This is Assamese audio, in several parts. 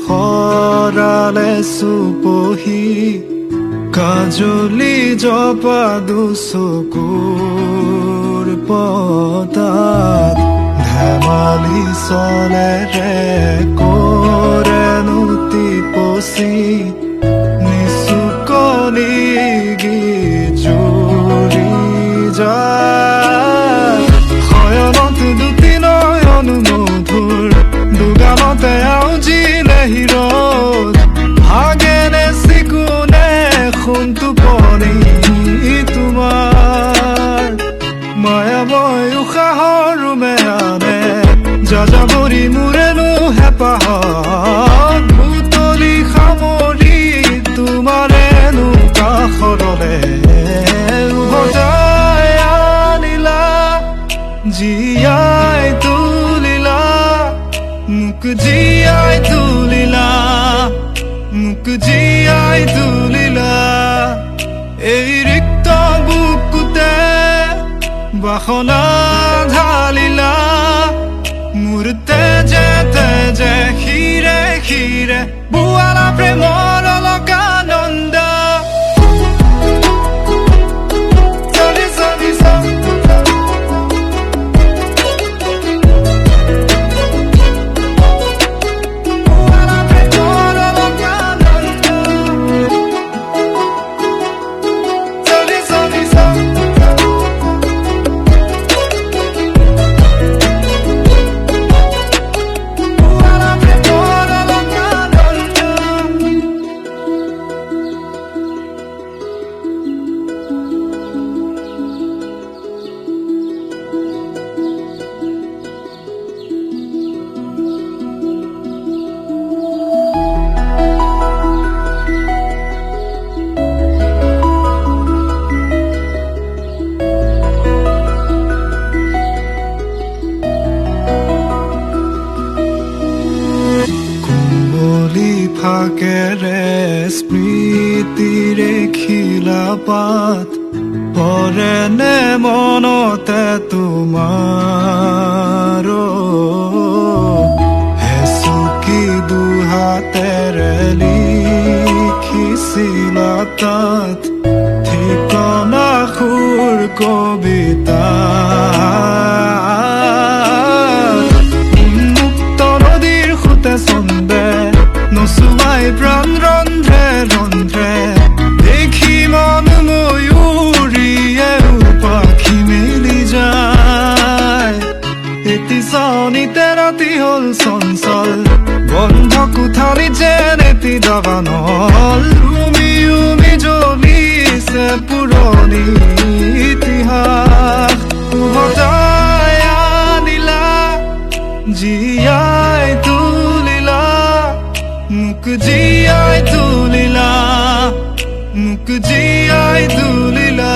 খৰালে চুপহি কাজলি জপা দুচকুৰ পতাত ধেমালি চলেৰে কৰেনো টিপচি নিচুকনি জুৰি যায় শয়নত দুটি নয়ন মধুৰ দুগানতে আউজিলে হিৰত ভাগেনে চিকুনে সোণটো পৰি তোমাৰ মায়াময় উশাহৰ মেয়ানে যাযাবৰী মোৰেনো হেঁপাহত বুটলি সামৰি তোমাৰেনো কাষৰলে উভতাই আনিলা জীয়াই তুলিলা মোক জীয়াই তুলিলা মোক জীয়াই তুলিলা এই ৰিক্ত বুকুতে বাসনা ঢালিলা মোৰ তেজে তেজে শিৰে শিৰে বুৱালা প্ৰেমৰ অলকানন্দ ফাকেৰে স্মৃতিৰে খিলা পাত পৰেনে মনতে তোমাৰ হেচুকি দুহাতেৰে লিখিছিলা তাত ঠিকনা সুৰ কবিতা উন্মুক্ত নদীৰ সুতে চন্দে নচুৱাই প্ৰাণ ৰন্ধ্ৰে ৰন্ধ্ৰে দেখি মন ময়ূৰীয়ে পাখি মেলি যায় এটি চানিতে ৰাতি হ'ল চঞ্চল বন্ধ কোঠালি যেন এটি দাবানল উমি উমি জ্বলিছে পুৰণি ইতিহাস উভতাই আনিলা জীয়াই তুলিলা মোক জীয়াই তুলিলা মোক জীয়াই তুলিলা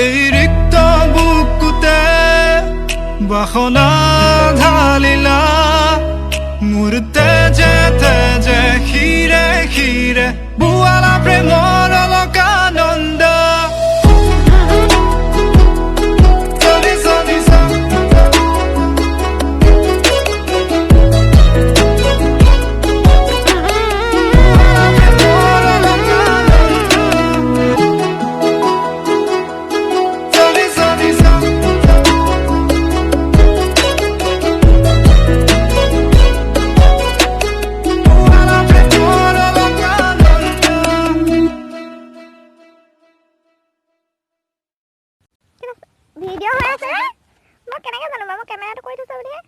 এই ৰিক্ত বুকুতে বাসনা ঢালিলা মোৰ তেজে তেজে শিৰে শিৰে বুৱালা প্ৰেমৰ অলকানন্দ ভিডিঅ' হৈ আছে মই কেনেকৈ জানো বাৰু মই কেমেৰাটো কৰি থৈছোঁ বুলিহে